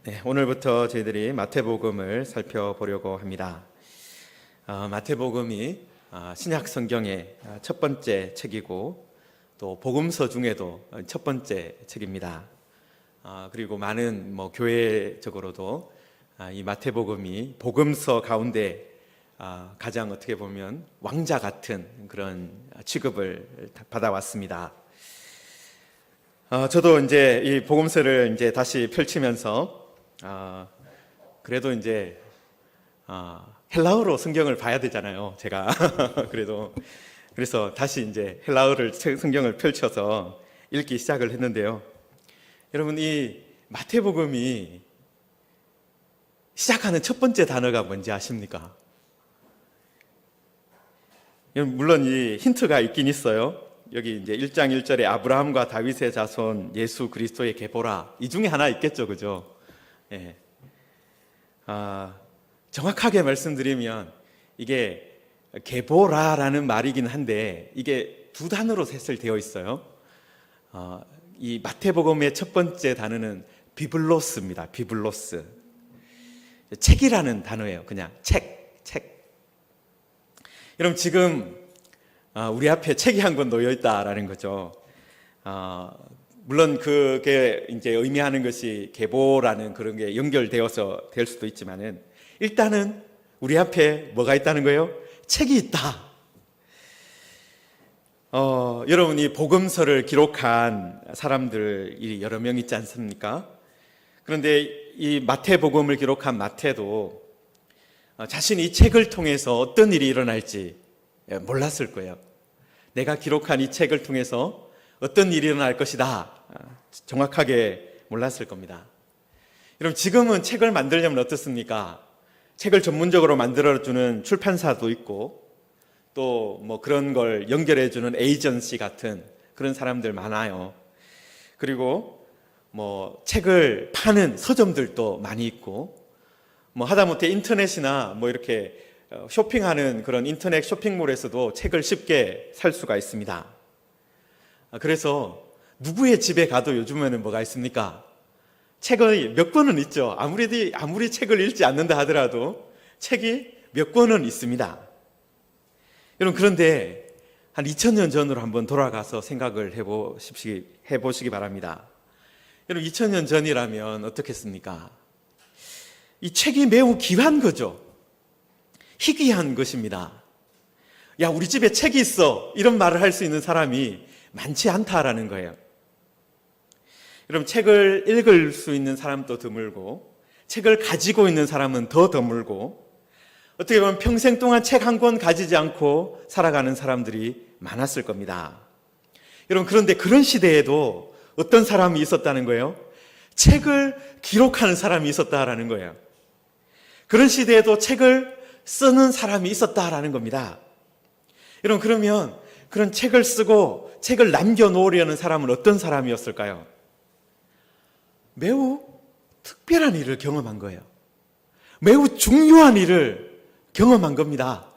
네, 오늘부터 저희들이 마태복음을 살펴보려고 합니다. 마태복음이 신약 성경의 첫 번째 책이고 또 복음서 중에도 첫 번째 책입니다. 그리고 많은 교회적으로도 이 마태복음이 복음서 가운데 가장 어떻게 보면 왕자 같은 그런 취급을 받아왔습니다. 저도 이제 이 복음서를 이제 다시 펼치면서 그래도 이제 헬라어로 성경을 봐야 되잖아요. 제가 그래서 다시 이제 헬라어를 성경을 펼쳐서 읽기 시작을 했는데요. 여러분, 이 마태복음이 시작하는 첫 번째 단어가 뭔지 아십니까? 물론 이 힌트가 있긴 있어요. 여기 이제 1장 1절에 아브라함과 다윗의 자손 예수 그리스도의 계보라, 이 중에 하나 있겠죠, 그죠? 예. 정확하게 말씀드리면 이게 계보라라는 말이긴 한데 이게 두 단어로 셋을 되어 있어요. 이 마태복음의 첫 번째 단어는 비블로스입니다. 비블로스. 책이라는 단어예요. 그냥 책. 여러분, 지금 우리 앞에 책이 한 권 놓여 있다라는 거죠. 물론 그게 이제 의미하는 것이 계보라는 그런 게 연결되어서 될 수도 있지만은 일단은 우리 앞에 뭐가 있다는 거예요? 책이 있다. 여러분, 이 복음서를 기록한 사람들이 여러 명 있지 않습니까? 그런데 이 마태복음을 기록한 마태도 자신이 이 책을 통해서 어떤 일이 일어날지 몰랐을 거예요. 내가 기록한 이 책을 통해서 어떤 일이 일어날 것이다, 정확하게 몰랐을 겁니다. 여러분, 지금은 책을 만들려면 어떻습니까? 책을 전문적으로 만들어주는 출판사도 있고 또 그런 걸 연결해주는 에이전시 같은 그런 사람들 많아요. 그리고 책을 파는 서점들도 많이 있고 하다못해 인터넷이나 이렇게 쇼핑하는 그런 인터넷 쇼핑몰에서도 책을 쉽게 살 수가 있습니다. 그래서 누구의 집에 가도 요즘에는 뭐가 있습니까? 책이 몇 권은 있죠. 아무리 책을 읽지 않는다 하더라도 책이 몇 권은 있습니다. 여러분, 그런데 한 2000년 전으로 한번 돌아가서 생각을 해보시기 바랍니다. 여러분, 2000년 전이라면 어떻겠습니까? 이 책이 매우 귀한 거죠. 희귀한 것입니다. 야, 우리 집에 책이 있어, 이런 말을 할 수 있는 사람이 많지 않다라는 거예요. 여러분, 책을 읽을 수 있는 사람도 드물고 책을 가지고 있는 사람은 더 드물고 어떻게 보면 평생 동안 책 한 권 가지지 않고 살아가는 사람들이 많았을 겁니다. 여러분, 그런데 그런 시대에도 어떤 사람이 있었다는 거예요? 책을 기록하는 사람이 있었다라는 거예요. 그런 시대에도 책을 쓰는 사람이 있었다라는 겁니다. 여러분, 그러면 그런 책을 쓰고 책을 남겨놓으려는 사람은 어떤 사람이었을까요? 매우 특별한 일을 경험한 거예요. 매우 중요한 일을 경험한 겁니다.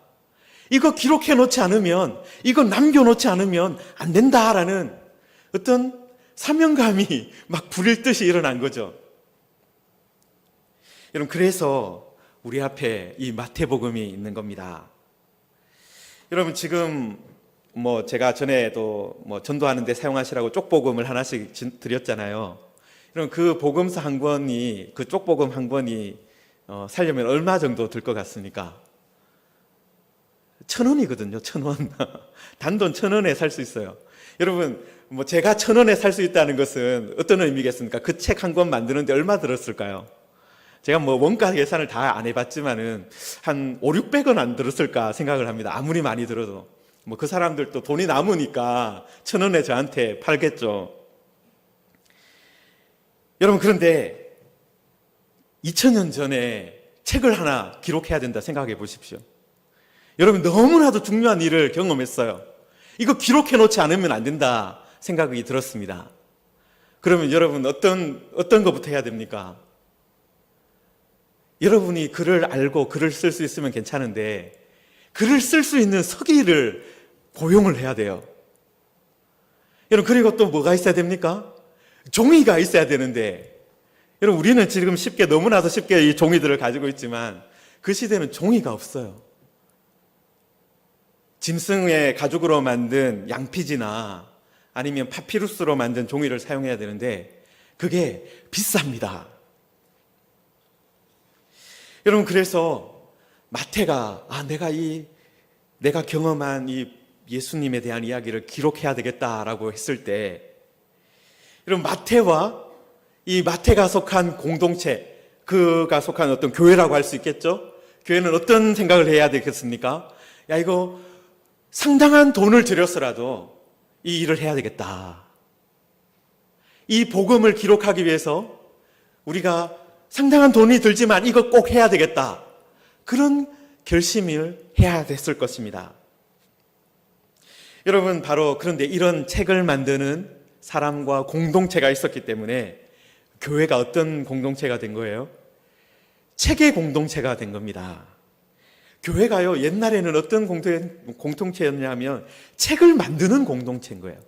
이거 기록해 놓지 않으면, 이거 남겨놓지 않으면 안 된다라는 어떤 사명감이 막 불일 듯이 일어난 거죠. 여러분, 그래서 우리 앞에 이 마태복음이 있는 겁니다. 여러분, 지금 제가 전에도 전도하는데 사용하시라고 쪽복음을 하나씩 드렸잖아요. 여러분, 그 복음서 한 권이, 그 쪽복음 한 권이 살려면 얼마 정도 들 것 같습니까? 1,000원이거든요. 1,000원. 단돈 1,000원에 살 수 있어요. 여러분, 제가 1,000원에 살 수 있다는 것은 어떤 의미겠습니까? 그 책 한 권 만드는데 얼마 들었을까요? 제가 원가 계산을 다 안 해봤지만은 한 500~600원 안 들었을까 생각을 합니다. 아무리 많이 들어도. 그 사람들도 돈이 남으니까 1,000원에 저한테 팔겠죠. 여러분, 그런데 2000년 전에 책을 하나 기록해야 된다 생각해 보십시오. 여러분, 너무나도 중요한 일을 경험했어요. 이거 기록해 놓지 않으면 안 된다 생각이 들었습니다. 그러면 여러분, 어떤 것부터 해야 됩니까? 여러분이 글을 알고 글을 쓸 수 있으면 괜찮은데 글을 쓸 수 있는 서기를 고용을 해야 돼요. 여러분, 그리고 또 뭐가 있어야 됩니까? 종이가 있어야 되는데 여러분, 우리는 지금 쉽게, 너무나도 쉽게 이 종이들을 가지고 있지만 그 시대는 종이가 없어요. 짐승의 가죽으로 만든 양피지나 아니면 파피루스로 만든 종이를 사용해야 되는데 그게 비쌉니다. 여러분, 그래서 마태가 내가 경험한 이 예수님에 대한 이야기를 기록해야 되겠다라고 했을 때, 여러분, 마태와 이 마태가 속한 공동체, 그가 속한 어떤 교회라고 할 수 있겠죠? 교회는 어떤 생각을 해야 되겠습니까? 야, 이거 상당한 돈을 들여서라도 이 일을 해야 되겠다. 이 복음을 기록하기 위해서 우리가 상당한 돈이 들지만 이거 꼭 해야 되겠다. 그런 결심을 해야 됐을 것입니다. 여러분, 바로 그런데 이런 책을 만드는 사람과 공동체가 있었기 때문에 교회가 어떤 공동체가 된 거예요? 책의 공동체가 된 겁니다. 교회가요, 옛날에는 어떤 공동체였냐면 책을 만드는 공동체인 거예요.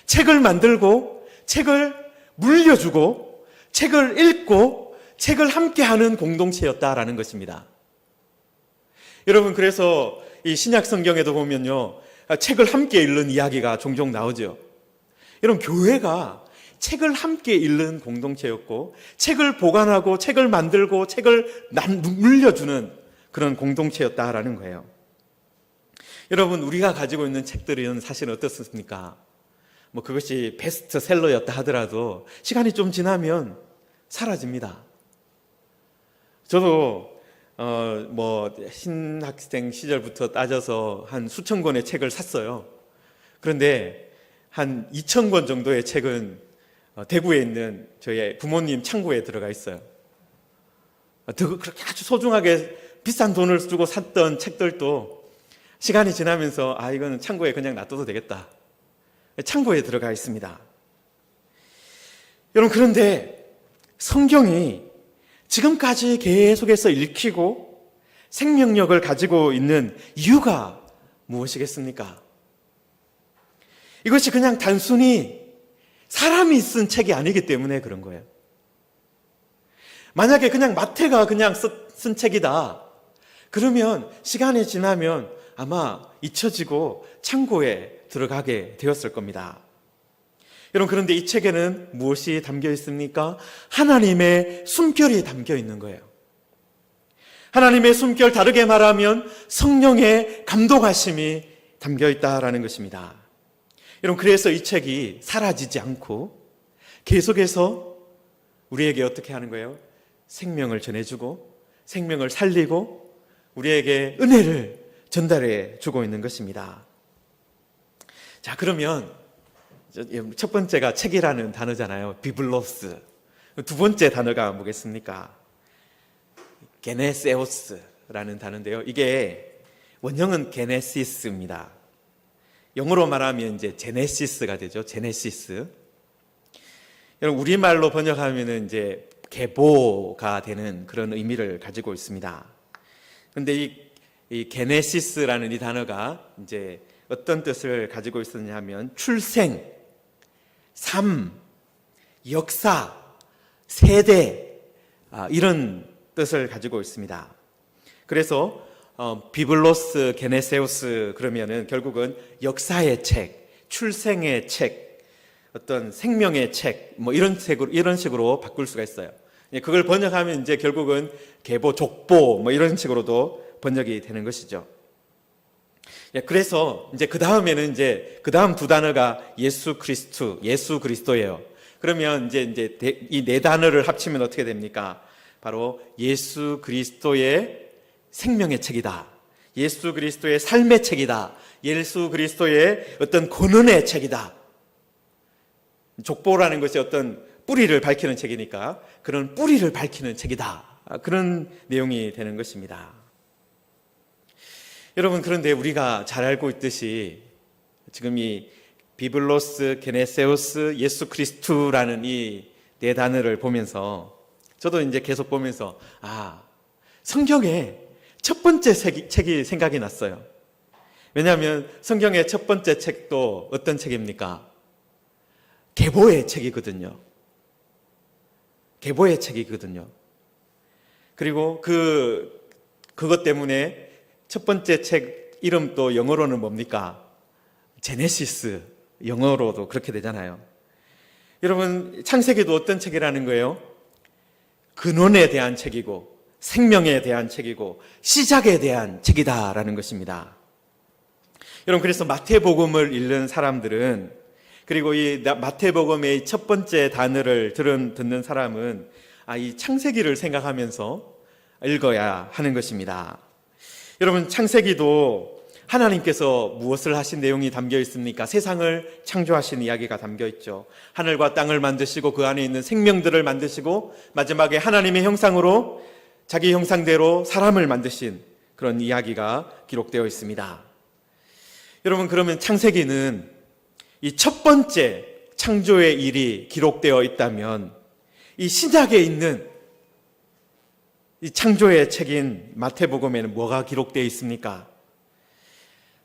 책을 만들고 책을 물려주고 책을 읽고 책을 함께하는 공동체였다라는 것입니다. 여러분, 그래서 이 신약 성경에도 보면요, 책을 함께 읽는 이야기가 종종 나오죠. 여러분, 교회가 책을 함께 읽는 공동체였고 책을 보관하고 책을 만들고 책을 물려주는 그런 공동체였다라는 거예요. 여러분, 우리가 가지고 있는 책들은 사실 어떻습니까? 그것이 베스트셀러였다 하더라도 시간이 좀 지나면 사라집니다. 저도 신학생 시절부터 따져서 한 수천 권의 책을 샀어요. 그런데 한 2,000권 정도의 책은 대구에 있는 저희 부모님 창고에 들어가 있어요. 그렇게 아주 소중하게 비싼 돈을 주고 샀던 책들도 시간이 지나면서 이거는 창고에 그냥 놔둬도 되겠다. 창고에 들어가 있습니다. 여러분, 그런데 성경이 지금까지 계속해서 읽히고 생명력을 가지고 있는 이유가 무엇이겠습니까? 이것이 그냥 단순히 사람이 쓴 책이 아니기 때문에 그런 거예요. 만약에 그냥 마태가 그냥 쓴 책이다, 그러면 시간이 지나면 아마 잊혀지고 창고에 들어가게 되었을 겁니다. 여러분, 그런데 이 책에는 무엇이 담겨 있습니까? 하나님의 숨결이 담겨 있는 거예요. 하나님의 숨결, 다르게 말하면 성령의 감동하심이 담겨 있다라는 것입니다. 여러분, 그래서 이 책이 사라지지 않고 계속해서 우리에게 어떻게 하는 거예요? 생명을 전해주고 생명을 살리고 우리에게 은혜를 전달해 주고 있는 것입니다. 자, 그러면 첫 번째가 책이라는 단어잖아요. 비블로스. 두 번째 단어가 뭐겠습니까? 게네세오스라는 단어인데요. 이게 원형은 게네시스입니다. 영어로 말하면 이제 제네시스가 되죠. 제네시스. 여러분, 우리말로 번역하면은 이제 계보가 되는 그런 의미를 가지고 있습니다. 그런데 이 게네시스라는 이 단어가 이제 어떤 뜻을 가지고 있었냐 하면 출생, 삶, 역사, 세대, 이런 뜻을 가지고 있습니다. 그래서 비블로스 게네세우스 그러면은 결국은 역사의 책, 출생의 책, 어떤 생명의 책, 이런 식으로 바꿀 수가 있어요. 그걸 번역하면 이제 결국은 계보, 족보, 이런 식으로도 번역이 되는 것이죠. 그래서 이제 그 다음에는 이제 그 다음 두 단어가 예수 그리스도예요. 그러면 이제 이 네 단어를 합치면 어떻게 됩니까? 바로 예수 그리스도의 생명의 책이다. 예수 그리스도의 삶의 책이다. 예수 그리스도의 어떤 권능의 책이다. 족보라는 것이 어떤 뿌리를 밝히는 책이니까 그런 뿌리를 밝히는 책이다. 그런 내용이 되는 것입니다. 여러분, 그런데 우리가 잘 알고 있듯이 지금 이 비블로스, 게네세우스, 예수 그리스도라는 이 네 단어를 보면서 저도 이제 계속 보면서 성경에 첫 번째 책이 생각이 났어요. 왜냐하면 성경의 첫 번째 책도 어떤 책입니까? 계보의 책이거든요. 계보의 책이거든요. 그리고 그것 때문에 첫 번째 책 이름도 영어로는 뭡니까? 제네시스. 영어로도 그렇게 되잖아요. 여러분, 창세기도 어떤 책이라는 거예요? 근원에 대한 책이고 생명에 대한 책이고 시작에 대한 책이다라는 것입니다. 여러분, 그래서 마태복음을 읽는 사람들은, 그리고 이 마태복음의 첫 번째 단어를 듣는 사람은 이 창세기를 생각하면서 읽어야 하는 것입니다. 여러분, 창세기도 하나님께서 무엇을 하신 내용이 담겨 있습니까? 세상을 창조하신 이야기가 담겨 있죠. 하늘과 땅을 만드시고 그 안에 있는 생명들을 만드시고 마지막에 하나님의 형상으로 자기 형상대로 사람을 만드신 그런 이야기가 기록되어 있습니다. 여러분, 그러면 창세기는 이 첫 번째 창조의 일이 기록되어 있다면 이 신약에 있는 이 창조의 책인 마태복음에는 뭐가 기록되어 있습니까?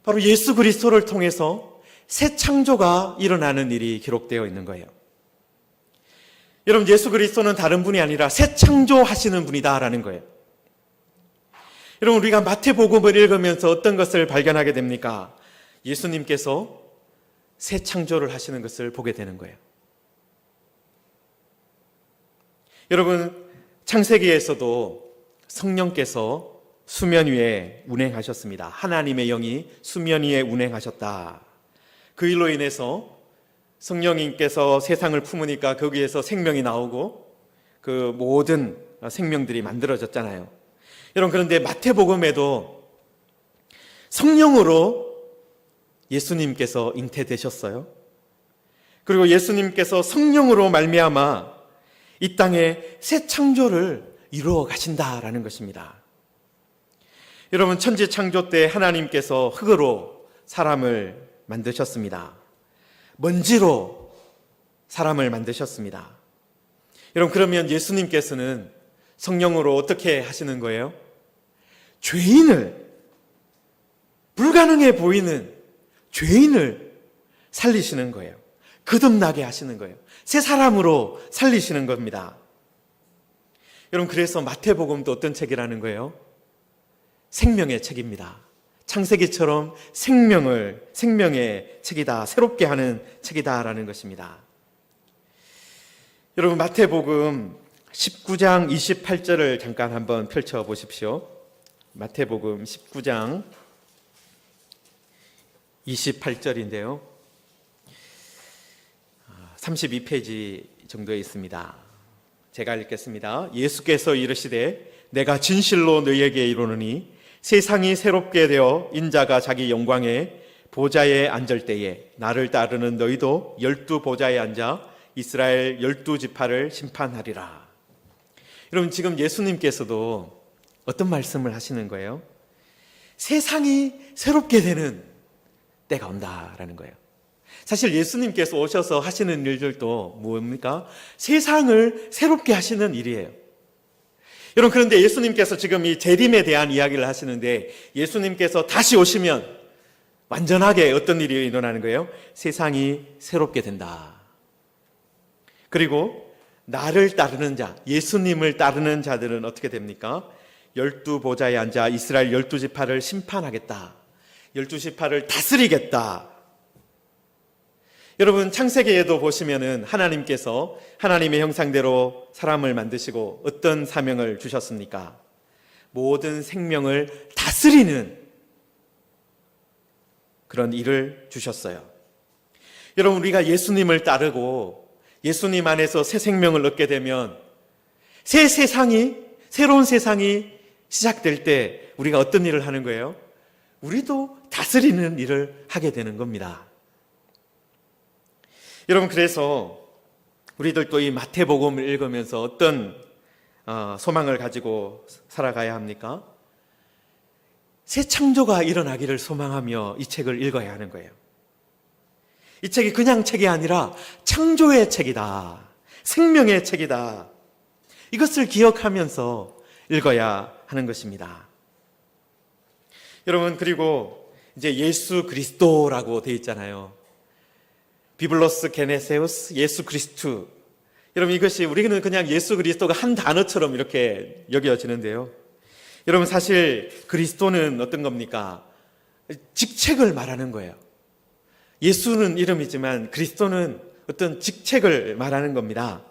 바로 예수 그리스도를 통해서 새 창조가 일어나는 일이 기록되어 있는 거예요. 여러분, 예수 그리스도는 다른 분이 아니라 새 창조하시는 분이다라는 거예요. 여러분, 우리가 마태복음을 읽으면서 어떤 것을 발견하게 됩니까? 예수님께서 새 창조를 하시는 것을 보게 되는 거예요. 여러분, 창세기에서도 성령께서 수면 위에 운행하셨습니다. 하나님의 영이 수면 위에 운행하셨다. 그 일로 인해서 성령님께서 세상을 품으니까 거기에서 생명이 나오고 그 모든 생명들이 만들어졌잖아요. 여러분, 그런데 마태복음에도 성령으로 예수님께서 잉태되셨어요. 그리고 예수님께서 성령으로 말미암아 이 땅에 새 창조를 이루어 가신다라는 것입니다. 여러분, 천지 창조 때 하나님께서 흙으로 사람을 만드셨습니다. 먼지로 사람을 만드셨습니다. 여러분, 그러면 예수님께서는 성령으로 어떻게 하시는 거예요? 죄인을, 불가능해 보이는 죄인을 살리시는 거예요. 거듭나게 하시는 거예요. 새 사람으로 살리시는 겁니다. 여러분, 그래서 마태복음도 어떤 책이라는 거예요? 생명의 책입니다. 창세기처럼 생명의 책이다, 새롭게 하는 책이다라는 것입니다. 여러분, 마태복음 19장 28절을 잠깐 한번 펼쳐 보십시오. 마태복음 19장 28절인데요. 32페이지 정도에 있습니다. 제가 읽겠습니다. 예수께서 이르시되 내가 진실로 너희에게 이르노니 세상이 새롭게 되어 인자가 자기 영광의 보좌에 앉을 때에 나를 따르는 너희도 12보좌에 앉아 이스라엘 12지파를 심판하리라. 여러분, 지금 예수님께서도 어떤 말씀을 하시는 거예요? 세상이 새롭게 되는 때가 온다라는 거예요. 사실 예수님께서 오셔서 하시는 일들도 뭡니까? 세상을 새롭게 하시는 일이에요. 여러분, 그런데 예수님께서 지금 이 재림에 대한 이야기를 하시는데 예수님께서 다시 오시면 완전하게 어떤 일이 일어나는 거예요? 세상이 새롭게 된다. 그리고 나를 따르는 자, 예수님을 따르는 자들은 어떻게 됩니까? 12보좌에 앉아 이스라엘 12지파를 심판하겠다. 12지파를 다스리겠다. 여러분, 창세기에도 보시면은 하나님께서 하나님의 형상대로 사람을 만드시고 어떤 사명을 주셨습니까? 모든 생명을 다스리는 그런 일을 주셨어요. 여러분, 우리가 예수님을 따르고 예수님 안에서 새 생명을 얻게 되면 새 세상이, 새로운 세상이 시작될 때 우리가 어떤 일을 하는 거예요? 우리도 다스리는 일을 하게 되는 겁니다. 여러분, 그래서 우리들도 이 마태복음을 읽으면서 어떤 소망을 가지고 살아가야 합니까? 새 창조가 일어나기를 소망하며 이 책을 읽어야 하는 거예요. 이 책이 그냥 책이 아니라 창조의 책이다. 생명의 책이다. 이것을 기억하면서 읽어야 하는 것입니다. 여러분, 그리고 이제 예수 그리스도라고 되어 있잖아요. 비블로스 게네세우스 예수 그리스도. 여러분, 이것이 우리는 그냥 예수 그리스도가 한 단어처럼 이렇게 여겨지는데요. 여러분, 사실 그리스도는 어떤 겁니까? 직책을 말하는 거예요. 예수는 이름이지만 그리스도는 어떤 직책을 말하는 겁니다.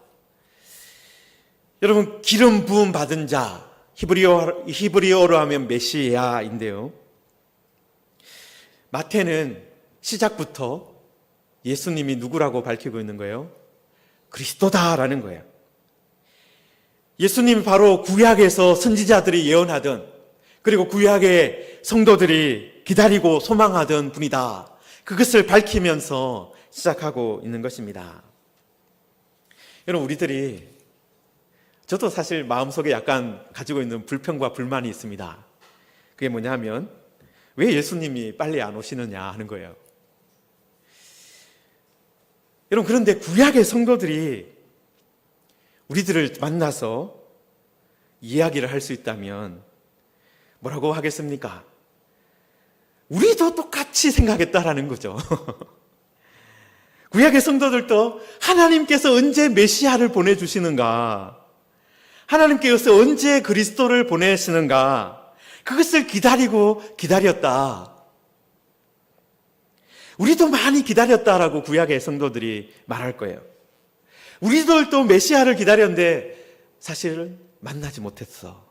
여러분, 기름 부음 받은 자, 히브리어로 하면 메시아인데요. 마태는 시작부터 예수님이 누구라고 밝히고 있는 거예요? 그리스도다라는 거예요. 예수님이 바로 구약에서 선지자들이 예언하던, 그리고 구약의 성도들이 기다리고 소망하던 분이다. 그것을 밝히면서 시작하고 있는 것입니다. 여러분, 저도 사실 마음속에 약간 가지고 있는 불평과 불만이 있습니다. 그게 뭐냐 하면, 왜 예수님이 빨리 안 오시느냐 하는 거예요. 여러분, 그런데 구약의 성도들이 우리들을 만나서 이야기를 할 수 있다면 뭐라고 하겠습니까? 우리도 똑같이 생각했다라는 거죠. 구약의 성도들도 하나님께서 언제 메시아를 보내주시는가, 하나님께서 언제 그리스도를 보내시는가, 그것을 기다렸다. 우리도 많이 기다렸다라고 구약의 성도들이 말할 거예요. 우리들도 메시아를 기다렸는데 사실은 만나지 못했어.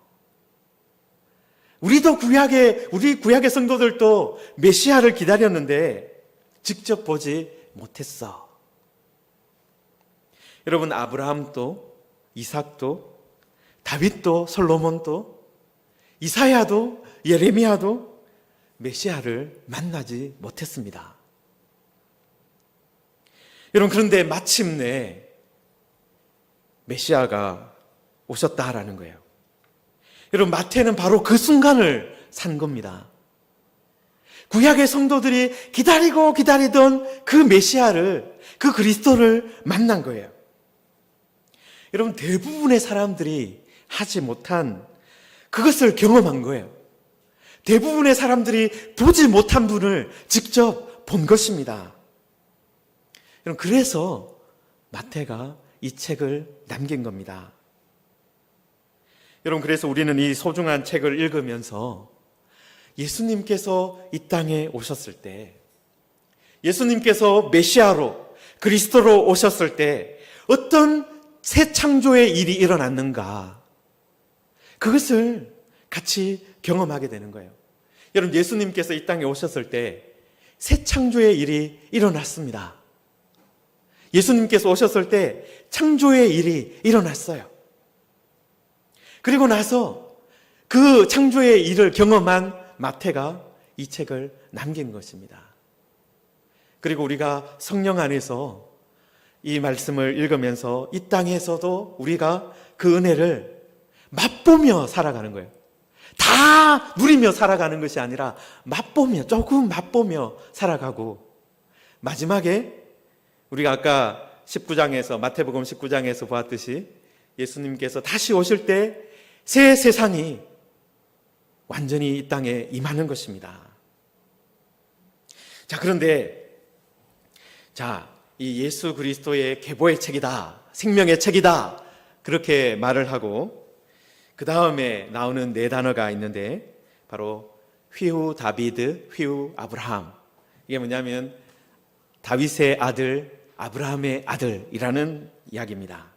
우리 구약의 성도들도 메시아를 기다렸는데 직접 보지 못했어. 여러분, 아브라함도, 이삭도, 다윗도, 솔로몬도, 이사야도, 예레미야도 메시아를 만나지 못했습니다. 여러분, 그런데 마침내 메시아가 오셨다라는 거예요. 여러분, 마태는 바로 그 순간을 산 겁니다. 구약의 성도들이 기다리던 그 메시아를, 그 그리스도를 만난 거예요. 여러분, 대부분의 사람들이 하지 못한 그것을 경험한 거예요. 대부분의 사람들이 보지 못한 분을 직접 본 것입니다. 여러분, 그래서 마태가 이 책을 남긴 겁니다. 여러분, 그래서 우리는 이 소중한 책을 읽으면서 예수님께서 이 땅에 오셨을 때, 예수님께서 메시아로, 그리스도로 오셨을 때 어떤 새 창조의 일이 일어났는가, 그것을 같이 경험하게 되는 거예요. 여러분, 예수님께서 이 땅에 오셨을 때 새 창조의 일이 일어났습니다. 예수님께서 오셨을 때 창조의 일이 일어났어요. 그리고 나서 그 창조의 일을 경험한 마태가 이 책을 남긴 것입니다. 그리고 우리가 성령 안에서 이 말씀을 읽으면서 이 땅에서도 우리가 그 은혜를 맛보며 살아가는 거예요. 다 누리며 살아가는 것이 아니라 조금 맛보며 살아가고, 마지막에 우리가 아까 마태복음 19장에서 보았듯이 예수님께서 다시 오실 때 새 세상이 완전히 이 땅에 임하는 것입니다. 그런데 이 예수 그리스도의 계보의 책이다, 생명의 책이다, 그렇게 말을 하고 그 다음에 나오는 네 단어가 있는데 바로 휘후 다비드, 휘후 아브라함. 이게 뭐냐면 다윗의 아들, 아브라함의 아들이라는 이야기입니다.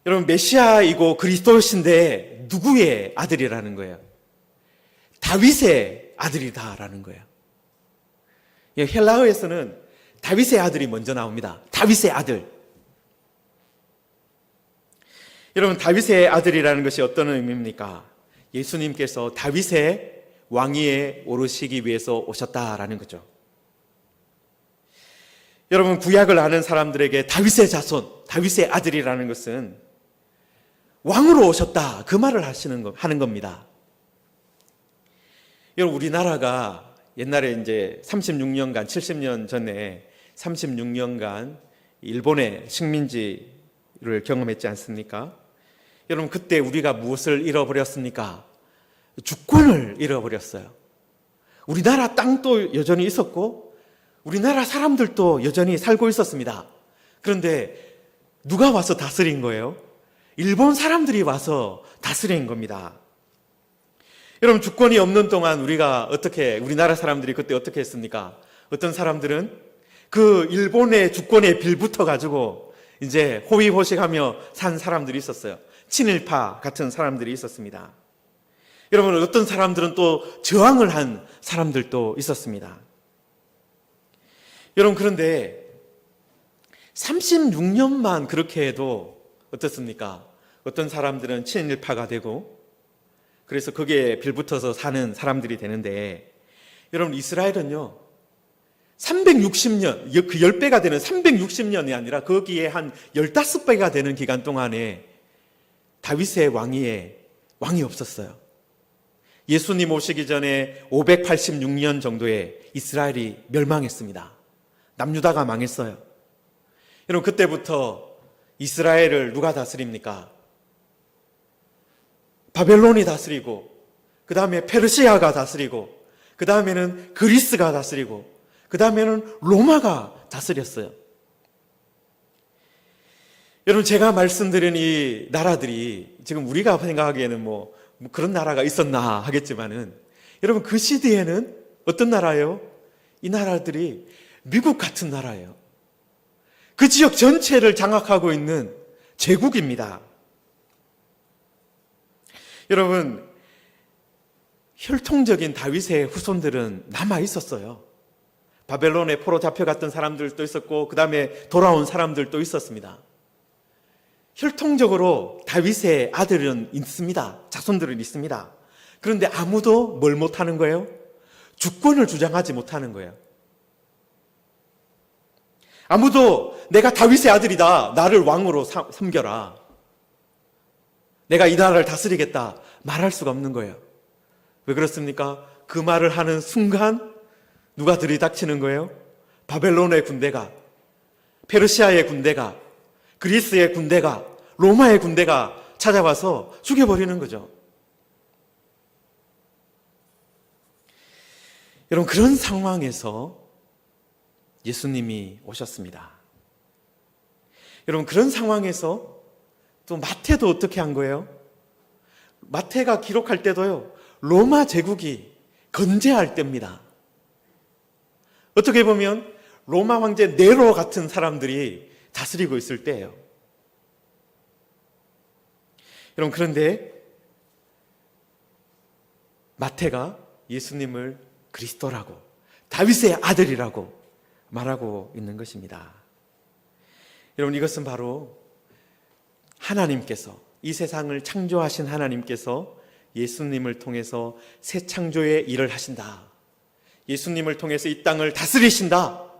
여러분, 메시아이고 그리스도신데 누구의 아들이라는 거예요? 다윗의 아들이다라는 거예요. 헬라어에서는 다윗의 아들이 먼저 나옵니다. 다윗의 아들. 여러분, 다윗의 아들이라는 것이 어떤 의미입니까? 예수님께서 다윗의 왕위에 오르시기 위해서 오셨다라는 거죠. 여러분, 구약을 아는 사람들에게 다윗의 자손, 다윗의 아들이라는 것은 왕으로 오셨다, 그 말을 하는 겁니다. 여러분, 우리나라가 옛날에 이제 36년간, 70년 전에 36년간 일본의 식민지를 경험했지 않습니까? 여러분, 그때 우리가 무엇을 잃어버렸습니까? 주권을 잃어버렸어요. 우리나라 땅도 여전히 있었고 우리나라 사람들도 여전히 살고 있었습니다. 그런데 누가 와서 다스린 거예요? 일본 사람들이 와서 다스린 겁니다. 여러분, 주권이 없는 동안 우리나라 사람들이 그때 어떻게 했습니까? 어떤 사람들은 그 일본의 주권에 빌붙어 가지고 이제 호의호식하며 산 사람들이 있었어요. 친일파 같은 사람들이 있었습니다. 여러분, 어떤 사람들은 또 저항을 한 사람들도 있었습니다. 여러분, 그런데 36년만 그렇게 해도 어떻습니까? 어떤 사람들은 친일파가 되고 그래서 거기에 빌붙어서 사는 사람들이 되는데, 여러분, 이스라엘은요 360년, 그 10배가 되는 360년이 아니라 거기에 한 15배가 되는 기간 동안에 다윗의 왕이 없었어요. 예수님 오시기 전에 586년 정도에 이스라엘이 멸망했습니다. 남유다가 망했어요. 여러분, 그때부터 이스라엘을 누가 다스립니까? 바벨론이 다스리고, 그 다음에 페르시아가 다스리고, 그 다음에는 그리스가 다스리고, 그 다음에는 로마가 다스렸어요. 여러분, 제가 말씀드린 이 나라들이 지금 우리가 생각하기에는 뭐 그런 나라가 있었나 하겠지만은, 여러분, 그 시대에는 어떤 나라예요? 이 나라들이 미국 같은 나라예요. 그 지역 전체를 장악하고 있는 제국입니다. 여러분, 혈통적인 다윗의 후손들은 남아 있었어요. 바벨론에 포로 잡혀갔던 사람들도 있었고, 그 다음에 돌아온 사람들도 있었습니다. 혈통적으로 다윗의 아들은 있습니다. 자손들은 있습니다. 그런데 아무도 뭘 못하는 거예요? 주권을 주장하지 못하는 거예요. 아무도 내가 다윗의 아들이다, 나를 왕으로 섬겨라, 내가 이 나라를 다스리겠다 말할 수가 없는 거예요. 왜 그렇습니까? 그 말을 하는 순간 누가 들이닥치는 거예요? 바벨론의 군대가, 페르시아의 군대가, 그리스의 군대가, 로마의 군대가 찾아와서 죽여버리는 거죠. 여러분, 그런 상황에서 예수님이 오셨습니다. 여러분, 그런 상황에서 또 마태도 어떻게 한 거예요? 마태가 기록할 때도요, 로마 제국이 건재할 때입니다. 어떻게 보면 로마 황제 네로 같은 사람들이 다스리고 있을 때예요. 여러분, 그런데 마태가 예수님을 그리스도라고, 다윗의 아들이라고 말하고 있는 것입니다. 여러분, 이것은 바로 하나님께서, 이 세상을 창조하신 하나님께서 예수님을 통해서 새 창조의 일을 하신다, 예수님을 통해서 이 땅을 다스리신다,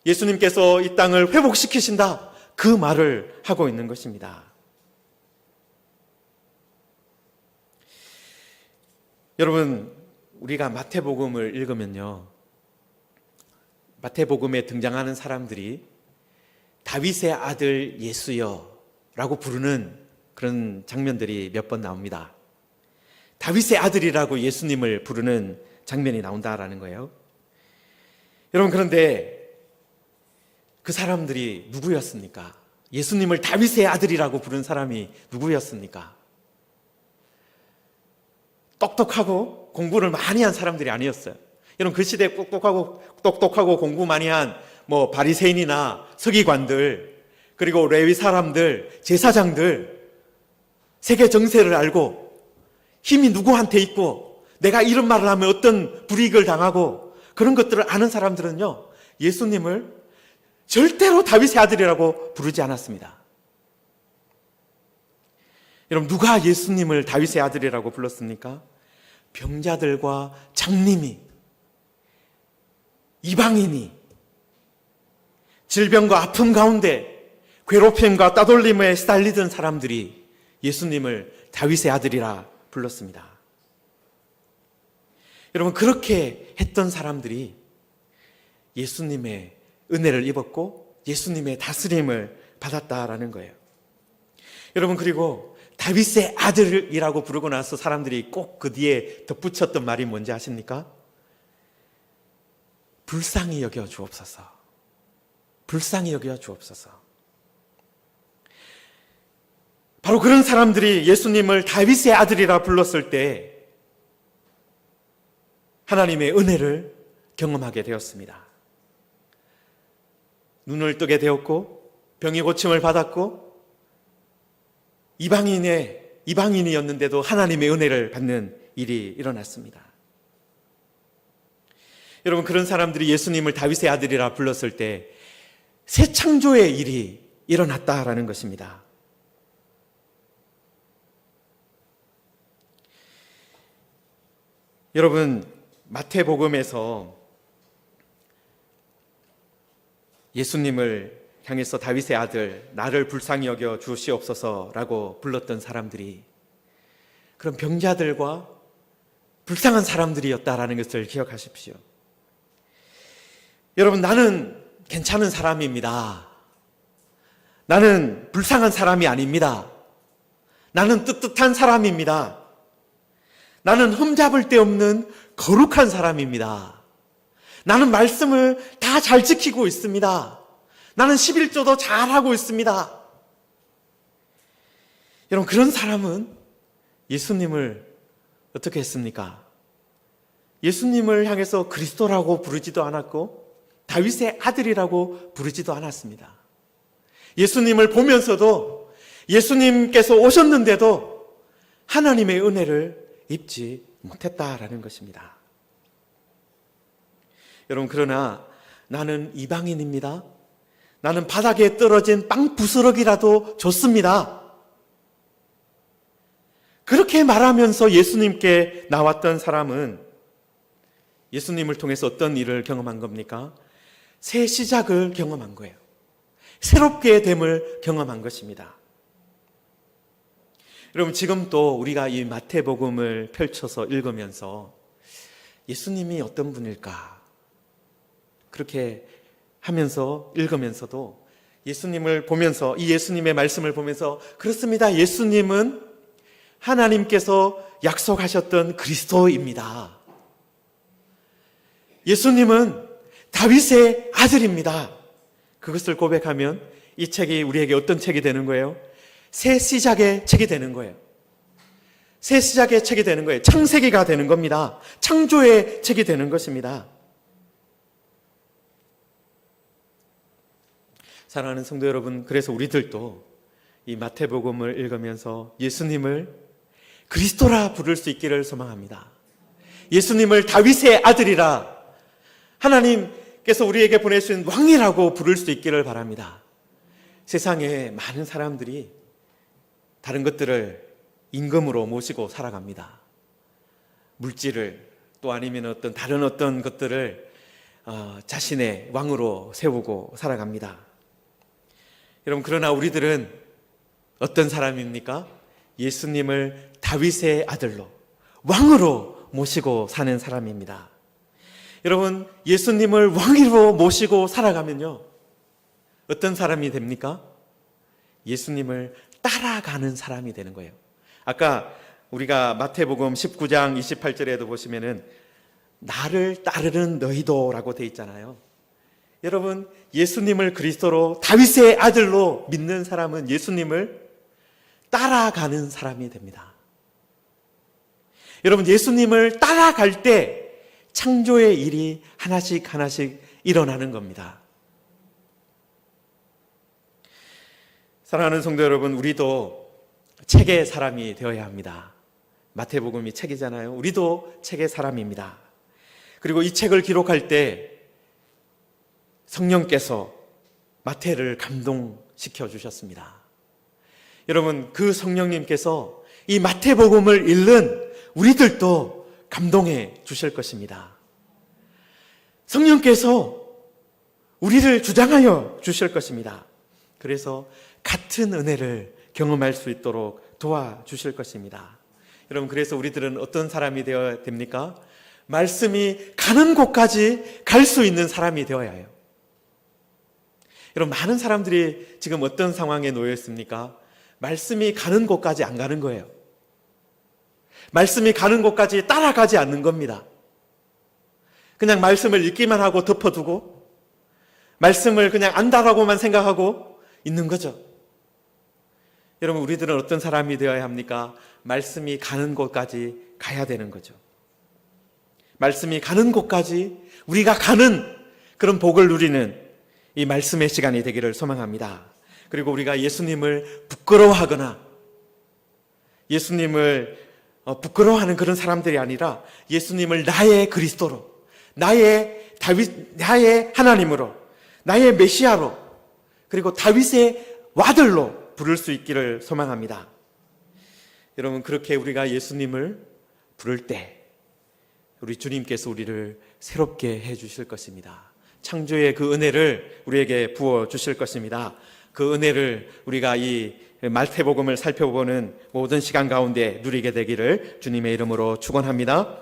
예수님께서 이 땅을 회복시키신다, 그 말을 하고 있는 것입니다. 여러분, 우리가 마태복음을 읽으면요, 마태복음에 등장하는 사람들이 다윗의 아들 예수여 라고 부르는 그런 장면들이 몇 번 나옵니다. 다윗의 아들이라고 예수님을 부르는 장면이 나온다라는 거예요. 여러분, 그런데 그 사람들이 누구였습니까? 예수님을 다윗의 아들이라고 부른 사람이 누구였습니까? 똑똑하고 공부를 많이 한 사람들이 아니었어요. 여러분, 그 시대에 똑똑하고 공부 많이 한 바리새인이나 서기관들, 그리고 레위 사람들, 제사장들, 세계 정세를 알고 힘이 누구한테 있고 내가 이런 말을 하면 어떤 불이익을 당하고 그런 것들을 아는 사람들은요, 예수님을 절대로 다윗의 아들이라고 부르지 않았습니다. 여러분, 누가 예수님을 다윗의 아들이라고 불렀습니까? 병자들과 장님이, 이방인이 질병과 아픔 가운데 괴롭힘과 따돌림에 시달리던 사람들이 예수님을 다윗의 아들이라 불렀습니다. 여러분, 그렇게 했던 사람들이 예수님의 은혜를 입었고 예수님의 다스림을 받았다라는 거예요. 여러분, 그리고 다윗의 아들이라고 부르고 나서 사람들이 꼭 그 뒤에 덧붙였던 말이 뭔지 아십니까? 불쌍히 여겨 주옵소서. 불쌍히 여겨 주옵소서. 바로 그런 사람들이 예수님을 다윗의 아들이라 불렀을 때 하나님의 은혜를 경험하게 되었습니다. 눈을 뜨게 되었고 병이 고침을 받았고 이방인이었는데도 하나님의 은혜를 받는 일이 일어났습니다. 여러분, 그런 사람들이 예수님을 다윗의 아들이라 불렀을 때 새 창조의 일이 일어났다라는 것입니다. 여러분, 마태복음에서 예수님을 향해서 다윗의 아들, 나를 불쌍히 여겨 주시옵소서라고 불렀던 사람들이 그런 병자들과 불쌍한 사람들이었다라는 것을 기억하십시오. 여러분, 나는 괜찮은 사람입니다. 나는 불쌍한 사람이 아닙니다. 나는 뜨뜻한 사람입니다. 나는 흠잡을 데 없는 거룩한 사람입니다. 나는 말씀을 다 잘 지키고 있습니다. 나는 11조도 잘하고 있습니다. 여러분, 그런 사람은 예수님을 어떻게 했습니까? 예수님을 향해서 그리스도라고 부르지도 않았고 다윗의 아들이라고 부르지도 않았습니다. 예수님을 보면서도 예수님께서 오셨는데도 하나님의 은혜를 입지 못했다라는 것입니다. 여러분, 그러나 나는 이방인입니다. 나는 바닥에 떨어진 빵 부스러기라도 좋습니다. 그렇게 말하면서 예수님께 나왔던 사람은 예수님을 통해서 어떤 일을 경험한 겁니까? 새 시작을 경험한 거예요. 새롭게 됨을 경험한 것입니다. 여러분, 지금 또 우리가 이 마태복음을 펼쳐서 읽으면서 예수님이 어떤 분일까? 그렇게 하면서 읽으면서도 예수님을 보면서, 이 예수님의 말씀을 보면서, 그렇습니다. 예수님은 하나님께서 약속하셨던 그리스도입니다. 예수님은 다윗의 아들입니다. 그것을 고백하면 이 책이 우리에게 어떤 책이 되는 거예요? 새 시작의 책이 되는 거예요. 새 시작의 책이 되는 거예요. 창세기가 되는 겁니다. 창조의 책이 되는 것입니다. 사랑하는 성도 여러분, 그래서 우리들도 이 마태복음을 읽으면서 예수님을 그리스도라 부를 수 있기를 소망합니다. 예수님을 다윗의 아들이라, 하나님께서 우리에게 보내신 왕이라고 부를 수 있기를 바랍니다. 세상에 많은 사람들이 다른 것들을 임금으로 모시고 살아갑니다. 물질을, 또 아니면 다른 어떤 것들을 자신의 왕으로 세우고 살아갑니다. 여러분, 그러나 우리들은 어떤 사람입니까? 예수님을 다윗의 아들로, 왕으로 모시고 사는 사람입니다. 여러분, 예수님을 왕으로 모시고 살아가면요, 어떤 사람이 됩니까? 예수님을 따라가는 사람이 되는 거예요. 아까 우리가 마태복음 19장 28절에도 보시면은 나를 따르는 너희도라고 돼 있잖아요. 여러분, 예수님을 그리스도로, 다윗의 아들로 믿는 사람은 예수님을 따라가는 사람이 됩니다. 여러분, 예수님을 따라갈 때 창조의 일이 하나씩 하나씩 일어나는 겁니다. 사랑하는 성도 여러분, 우리도 책의 사람이 되어야 합니다. 마태복음이 책이잖아요. 우리도 책의 사람입니다. 그리고 이 책을 기록할 때 성령께서 마태를 감동시켜 주셨습니다. 여러분, 그 성령님께서 이 마태복음을 읽는 우리들도 감동해 주실 것입니다. 성령께서 우리를 주장하여 주실 것입니다. 그래서 같은 은혜를 경험할 수 있도록 도와주실 것입니다. 여러분, 그래서 우리들은 어떤 사람이 되어야 됩니까? 말씀이 가는 곳까지 갈 수 있는 사람이 되어야 해요. 여러분, 많은 사람들이 지금 어떤 상황에 놓여 있습니까? 말씀이 가는 곳까지 안 가는 거예요. 말씀이 가는 곳까지 따라가지 않는 겁니다. 그냥 말씀을 읽기만 하고 덮어두고 말씀을 그냥 안다라고만 생각하고 있는 거죠. 여러분, 우리들은 어떤 사람이 되어야 합니까? 말씀이 가는 곳까지 가야 되는 거죠. 말씀이 가는 곳까지 우리가 가는 그런 복을 누리는 이 말씀의 시간이 되기를 소망합니다. 그리고 우리가 예수님을 부끄러워하거나 예수님을 부끄러워하는 그런 사람들이 아니라 예수님을 나의 그리스도로, 나의 하나님으로, 나의 메시아로, 그리고 다윗의 와들로 부를 수 있기를 소망합니다. 여러분, 그렇게 우리가 예수님을 부를 때 우리 주님께서 우리를 새롭게 해 주실 것입니다. 창조의 그 은혜를 우리에게 부어 주실 것입니다. 그 은혜를 우리가 이 마태복음을 살펴보는 모든 시간 가운데 누리게 되기를 주님의 이름으로 축원합니다.